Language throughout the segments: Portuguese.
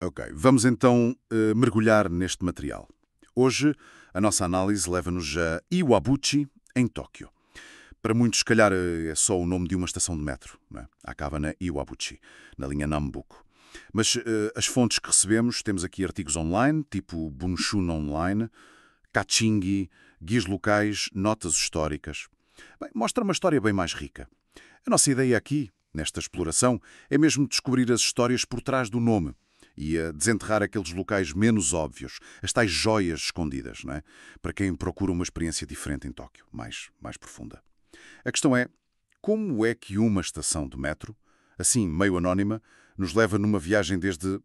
Ok, vamos então mergulhar neste material. Hoje, a nossa análise leva-nos a Iwabuchi, em Tóquio. Para muitos, se calhar, é só o nome de uma estação de metro, não é? Acaba na Iwabuchi, na linha Nambuko. Mas as fontes que recebemos, temos aqui artigos online, tipo Bunshun Online, Kachingi, guias locais, notas históricas. Bem, mostra uma história bem mais rica. A nossa ideia aqui, nesta exploração, é mesmo descobrir as histórias por trás do nome e a desenterrar aqueles locais menos óbvios, as tais joias escondidas, não é? Para quem procura uma experiência diferente em Tóquio, mais profunda. A questão é, como é que uma estação de metro, assim meio anónima, nos leva numa viagem desde,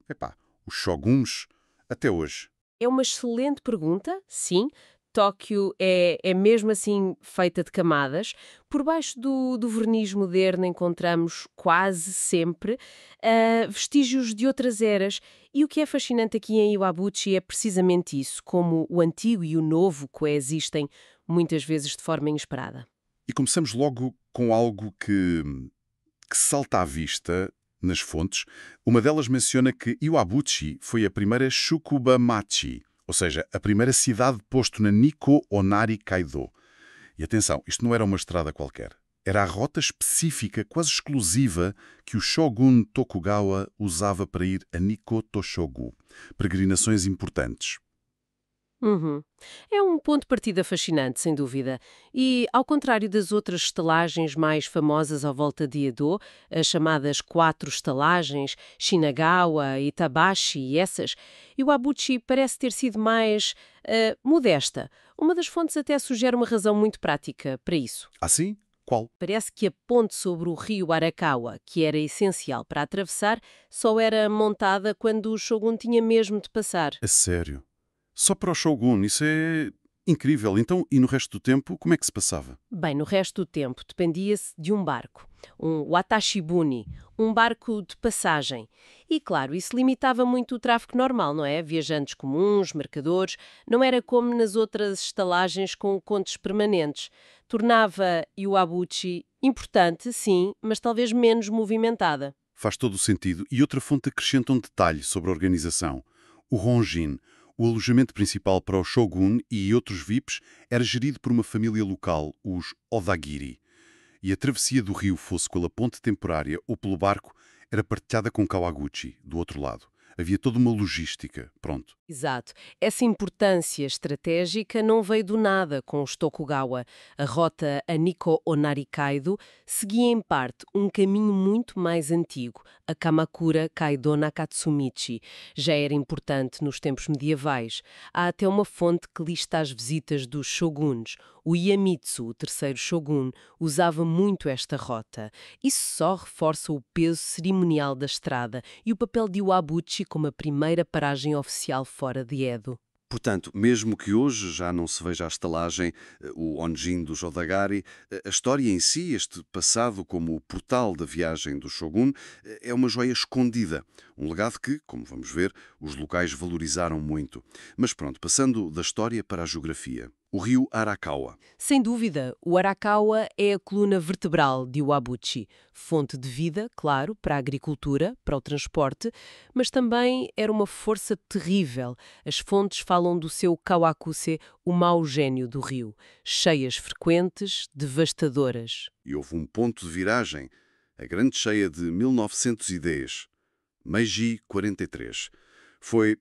os Shoguns até hoje? É uma excelente pergunta, sim. Tóquio é mesmo assim feita de camadas. Por baixo do verniz moderno encontramos quase sempre vestígios de outras eras. E o que é fascinante aqui em Iwabuchi é precisamente isso, como o antigo e o novo coexistem muitas vezes de forma inesperada. E começamos logo com algo que salta à vista nas fontes. Uma delas menciona que Iwabuchi foi a primeira Shukubamachi, ou seja, a primeira cidade posto na Nikko Onari Kaido. E atenção, isto não era uma estrada qualquer. Era a rota específica, quase exclusiva, que o Shogun Tokugawa usava para ir a Nikko Toshogu. Peregrinações importantes. Uhum. É um ponto de partida fascinante, sem dúvida. E, ao contrário das outras estalagens mais famosas à volta de Edo, as chamadas quatro estalagens, Shinagawa, Itabashi e essas, Iwabuchi parece ter sido mais modesta. Uma das fontes até sugere uma razão muito prática para isso. Assim? Qual? Parece que a ponte sobre o rio Arakawa, que era essencial para atravessar, só era montada quando o Shogun tinha mesmo de passar. A sério? Só para o Shogun, isso é incrível. Então, e no resto do tempo, como é que se passava? Bem, no resto do tempo dependia-se de um barco, um watashibuni, um barco de passagem. E claro, isso limitava muito o tráfego normal, não é? Viajantes comuns, mercadores, não era como nas outras estalagens com contos permanentes. Tornava Iwabuchi importante, sim, mas talvez menos movimentada. Faz todo o sentido. E outra fonte acrescenta um detalhe sobre a organização. O Honjin, o alojamento principal para o Shogun e outros VIPs, era gerido por uma família local, os Odagiri. E a travessia do rio, fosse pela ponte temporária ou pelo barco, era partilhada com Kawaguchi, do outro lado. Havia toda uma logística. Pronto. Exato. Essa importância estratégica não veio do nada com os Tokugawa. A rota a Nikko Onari Kaido seguia em parte um caminho muito mais antigo, a Kamakura Kaido Nakatsumichi. Já era importante nos tempos medievais. Há até uma fonte que lista as visitas dos shoguns. O Iemitsu, o terceiro shogun, usava muito esta rota. Isso só reforça o peso cerimonial da estrada e o papel de Iwabuchi como a primeira paragem oficial fora de Edo. Portanto, mesmo que hoje já não se veja a estalagem, o Onjin do Jodagari, a história em si, este passado como o portal da viagem do Shogun, é uma joia escondida. Um legado que, como vamos ver, os locais valorizaram muito. Mas pronto, passando da história para a geografia. O rio Arakawa. Sem dúvida, o Arakawa é a coluna vertebral de Iwabuchi, fonte de vida, claro, para a agricultura, para o transporte, mas também era uma força terrível. As fontes falam do seu Kawakuse, o mau gênio do rio, cheias frequentes, devastadoras. E houve um ponto de viragem, a grande cheia de 1910, Meiji 43. Foi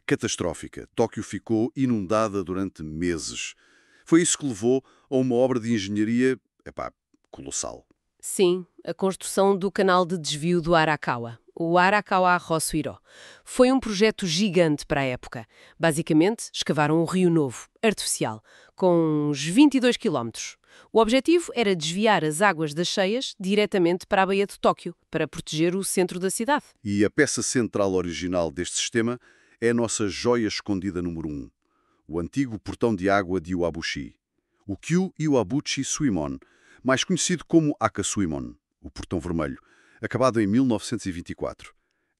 catastrófica. Tóquio ficou inundada durante meses. Foi isso que levou a uma obra de engenharia, colossal. Sim, a construção do canal de desvio do Arakawa, o Arakawa Rosuiro. Foi um projeto gigante para a época. Basicamente, escavaram um rio novo, artificial, com uns 22 quilómetros. O objetivo era desviar as águas das cheias diretamente para a Baía de Tóquio, para proteger o centro da cidade. E a peça central original deste sistema é a nossa joia escondida número 1, o antigo portão de água de Iwabuchi, o Kyu Iwabuchi Suimon, mais conhecido como Akasuimon, o portão vermelho, acabado em 1924.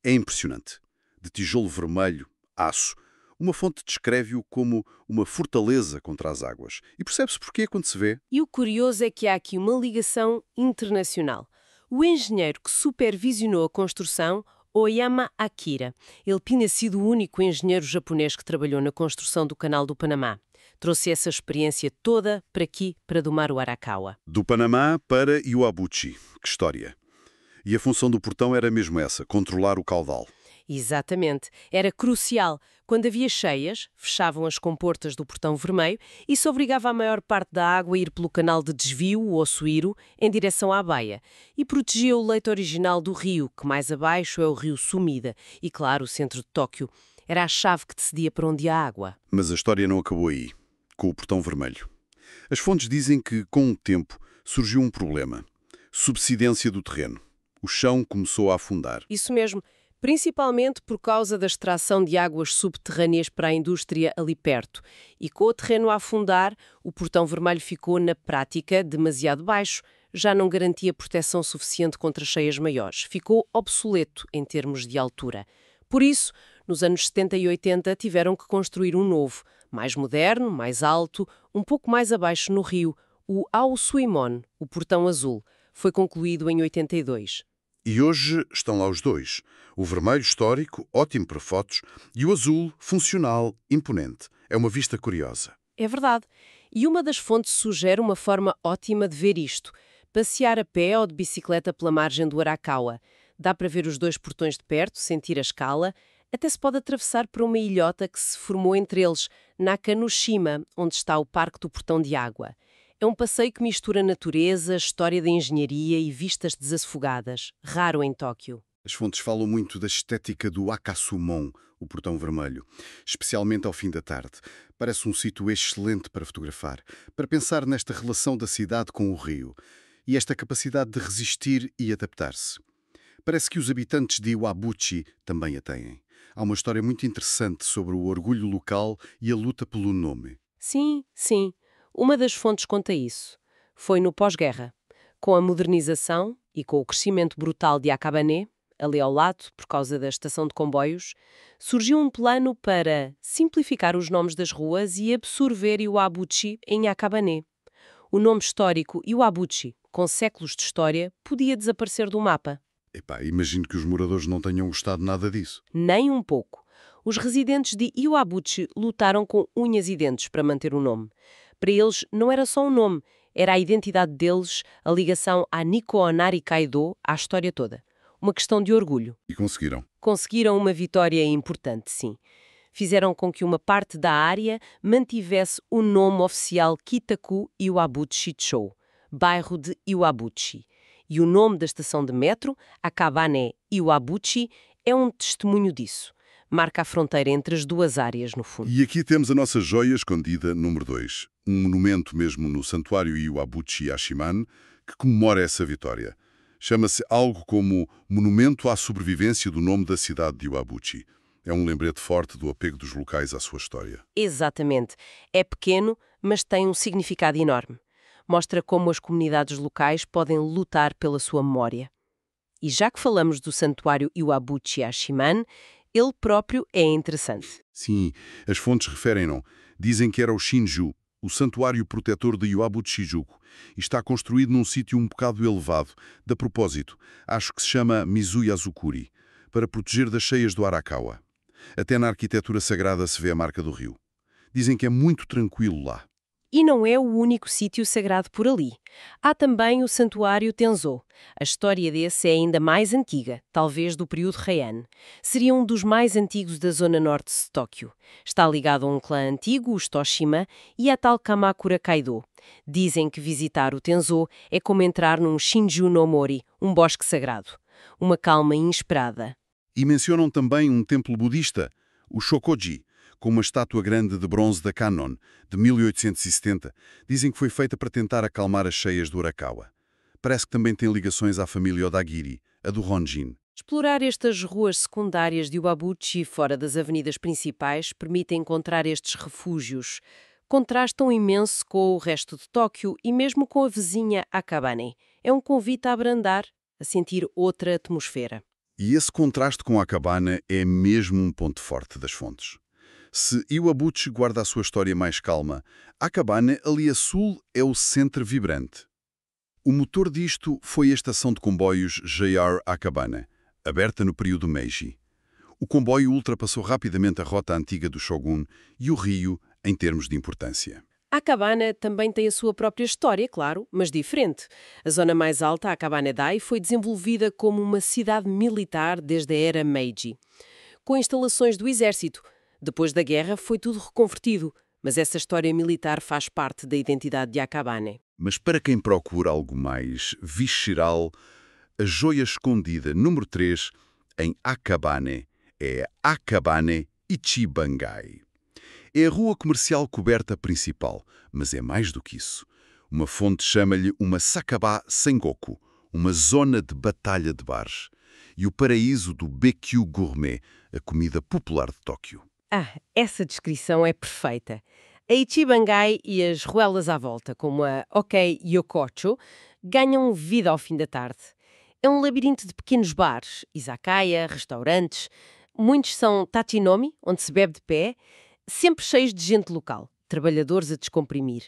É impressionante. De tijolo vermelho, aço, uma fonte descreve-o como uma fortaleza contra as águas. E percebe-se porquê quando se vê. E o curioso é que há aqui uma ligação internacional. O engenheiro que supervisionou a construção, Oyama Akira. Ele tinha sido o único engenheiro japonês que trabalhou na construção do Canal do Panamá. Trouxe essa experiência toda para aqui, para domar o Arakawa. Do Panamá para Iwabuchi. Que história. E a função do portão era mesmo essa, controlar o caudal. Exatamente. Era crucial. Quando havia cheias, fechavam as comportas do Portão Vermelho e isso obrigava a maior parte da água a ir pelo canal de desvio, o Ossuíro, em direção à baía. E protegia o leito original do rio, que mais abaixo é o rio Sumida. E, claro, o centro de Tóquio. Era a chave que decidia para onde ia a água. Mas a história não acabou aí, com o Portão Vermelho. As fontes dizem que, com o tempo, surgiu um problema. Subsidência do terreno. O chão começou a afundar. Isso mesmo. Principalmente por causa da extração de águas subterrâneas para a indústria ali perto. E com o terreno a afundar, o Portão Vermelho ficou, na prática, demasiado baixo. Já não garantia proteção suficiente contra cheias maiores. Ficou obsoleto em termos de altura. Por isso, nos anos 70 e 80, tiveram que construir um novo, mais moderno, mais alto, um pouco mais abaixo no rio, o Ao-Suimon, o Portão Azul. Foi concluído em 82. E hoje estão lá os dois. O vermelho histórico, ótimo para fotos, e o azul, funcional, imponente. É uma vista curiosa. É verdade. E uma das fontes sugere uma forma ótima de ver isto. Passear a pé ou de bicicleta pela margem do Arakawa. Dá para ver os dois portões de perto, sentir a escala. Até se pode atravessar por uma ilhota que se formou entre eles, Nakanoshima, onde está o Parque do Portão de Água. É um passeio que mistura natureza, história da engenharia e vistas desafogadas, raro em Tóquio. As fontes falam muito da estética do Akasumon, o Portão Vermelho, especialmente ao fim da tarde. Parece um sítio excelente para fotografar, para pensar nesta relação da cidade com o rio e esta capacidade de resistir e adaptar-se. Parece que os habitantes de Iwabuchi também a têm. Há uma história muito interessante sobre o orgulho local e a luta pelo nome. Sim, sim. Uma das fontes conta isso. Foi no pós-guerra. Com a modernização e com o crescimento brutal de Akabane, ali ao lado, por causa da estação de comboios, surgiu um plano para simplificar os nomes das ruas e absorver Iwabuchi em Akabane. O nome histórico Iwabuchi, com séculos de história, podia desaparecer do mapa. Epá, imagino que os moradores não tenham gostado nada disso. Nem um pouco. Os residentes de Iwabuchi lutaram com unhas e dentes para manter o nome. Para eles, não era só um nome, era a identidade deles, a ligação a Nikko Onari Kaido, à história toda. Uma questão de orgulho. E conseguiram. Conseguiram uma vitória importante, sim. Fizeram com que uma parte da área mantivesse o nome oficial Kitaku Iwabuchi-chou, bairro de Iwabuchi. E o nome da estação de metro, Akabane Iwabuchi, é um testemunho disso. Marca a fronteira entre as duas áreas, no fundo. E aqui temos a nossa joia escondida número 2. Um monumento mesmo no Santuário Iwabuchi Yashiman que comemora essa vitória. Chama-se algo como Monumento à Sobrevivência do Nome da Cidade de Iwabuchi. É um lembrete forte do apego dos locais à sua história. Exatamente. É pequeno, mas tem um significado enorme. Mostra como as comunidades locais podem lutar pela sua memória. E já que falamos do Santuário Iwabuchi Yashiman, ele próprio é interessante. Sim, as fontes referem-no. Dizem que era o Shinju, o santuário protetor de Iwabuchi-juku, e está construído num sítio um bocado elevado. De propósito, acho que se chama Mizuyazukuri, para proteger das cheias do Arakawa. Até na arquitetura sagrada se vê a marca do rio. Dizem que é muito tranquilo lá. E não é o único sítio sagrado por ali. Há também o Santuário Tenzo. A história desse é ainda mais antiga, talvez do período Heian. Seria um dos mais antigos da zona norte de Tóquio. Está ligado a um clã antigo, os Toshima, e a tal Kamakura Kaido. Dizem que visitar o Tenzo é como entrar num Shinju no Mori, um bosque sagrado. Uma calma inesperada. E mencionam também um templo budista, o Shokoji, com uma estátua grande de bronze da Kannon, de 1870, dizem que foi feita para tentar acalmar as cheias do Arakawa. Parece que também tem ligações à família Odagiri, a do Honjin. Explorar estas ruas secundárias de Iwabuchi fora das avenidas principais permite encontrar estes refúgios. Contrastam imenso com o resto de Tóquio e mesmo com a vizinha Akabane. É um convite a abrandar, a sentir outra atmosfera. E esse contraste com Akabane é mesmo um ponto forte das fontes. Se Iwabuchi guarda a sua história mais calma, Akabane, ali a sul, é o centro vibrante. O motor disto foi a estação de comboios JR Akabane, aberta no período Meiji. O comboio ultrapassou rapidamente a rota antiga do Shogun e o rio em termos de importância. Akabane também tem a sua própria história, claro, mas diferente. A zona mais alta, Akabane-dai, foi desenvolvida como uma cidade militar desde a era Meiji, com instalações do exército. Depois da guerra foi tudo reconvertido, mas essa história militar faz parte da identidade de Akabane. Mas para quem procura algo mais visceral, a joia escondida número 3 em Akabane é Akabane Ichibangai. É a rua comercial coberta principal, mas é mais do que isso. Uma fonte chama-lhe uma Sakaba Sengoku, uma zona de batalha de bares, e o paraíso do BQ Gourmet, a comida popular de Tóquio. Essa descrição é perfeita. A Ichibangai e as ruelas à volta, como a OK Yokocho, ganham vida ao fim da tarde. É um labirinto de pequenos bares, izakaya, restaurantes. Muitos são tachinomi, onde se bebe de pé, sempre cheios de gente local, trabalhadores a descomprimir.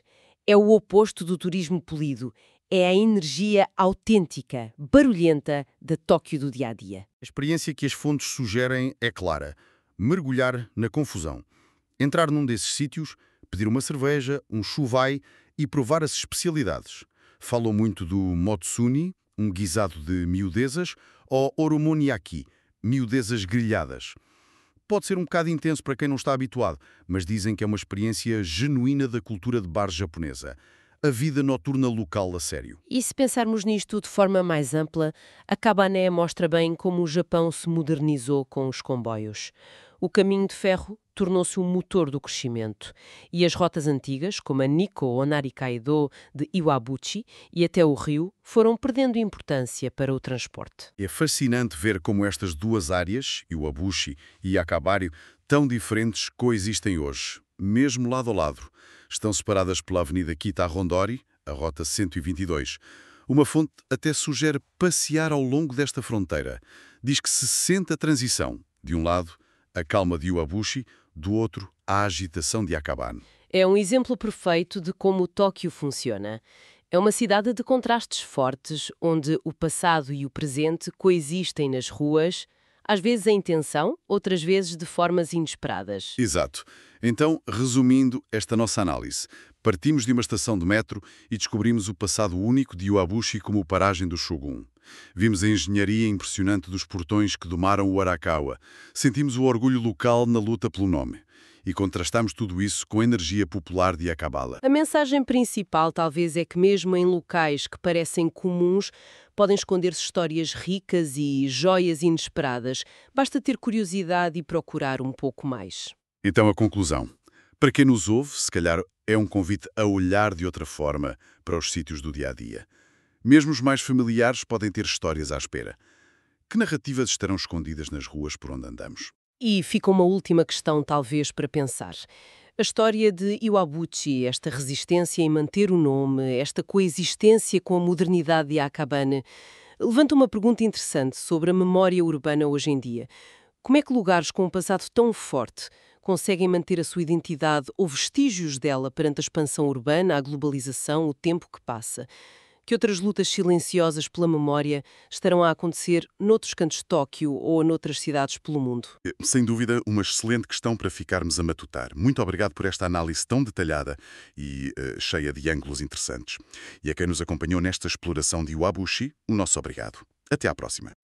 É o oposto do turismo polido. É a energia autêntica, barulhenta da Tóquio do dia-a-dia. A experiência que as fontes sugerem é clara. Mergulhar na confusão. Entrar num desses sítios, pedir uma cerveja, um chuvai e provar as especialidades. Falam muito do motsuni, um guisado de miudezas, ou oromoniaki, miudezas grelhadas. Pode ser um bocado intenso para quem não está habituado, mas dizem que é uma experiência genuína da cultura de bar japonesa. A vida noturna local a sério. E se pensarmos nisto de forma mais ampla, a Akabane mostra bem como o Japão se modernizou com os comboios. O caminho de ferro tornou-se o motor do crescimento. E as rotas antigas, como a Nikko Onari Kaido de Iwabuchi e até o rio, foram perdendo importância para o transporte. É fascinante ver como estas duas áreas, Iwabuchi e Akabario, tão diferentes, coexistem hoje, mesmo lado a lado. Estão separadas pela Avenida Kita-Rondori, a Rota 122. Uma fonte até sugere passear ao longo desta fronteira. Diz que se sente a transição. De um lado, a calma de Iwabuchi, do outro, a agitação de Akabane. É um exemplo perfeito de como Tóquio funciona. É uma cidade de contrastes fortes, onde o passado e o presente coexistem nas ruas, às vezes em tensão, outras vezes de formas inesperadas. Exato. Então, resumindo esta nossa análise, partimos de uma estação de metro e descobrimos o passado único de Iwabuchi como paragem do Shogun. Vimos a engenharia impressionante dos portões que domaram o Arakawa. Sentimos o orgulho local na luta pelo nome. E contrastamos tudo isso com a energia popular de Akabala. A mensagem principal, talvez, é que mesmo em locais que parecem comuns, podem esconder-se histórias ricas e joias inesperadas. Basta ter curiosidade e procurar um pouco mais. Então, a conclusão. Para quem nos ouve, se calhar é um convite a olhar de outra forma para os sítios do dia-a-dia. Mesmo os mais familiares podem ter histórias à espera. Que narrativas estarão escondidas nas ruas por onde andamos? E fica uma última questão, talvez, para pensar. A história de Iwabuchi, esta resistência em manter o nome, esta coexistência com a modernidade de Akabane, levanta uma pergunta interessante sobre a memória urbana hoje em dia. Como é que lugares com um passado tão forte conseguem manter a sua identidade ou vestígios dela perante a expansão urbana, a globalização, o tempo que passa? Que outras lutas silenciosas pela memória estarão a acontecer noutros cantos de Tóquio ou noutras cidades pelo mundo? Sem dúvida, uma excelente questão para ficarmos a matutar. Muito obrigado por esta análise tão detalhada e cheia de ângulos interessantes. E a quem nos acompanhou nesta exploração de Iwabuchi, o nosso obrigado. Até à próxima.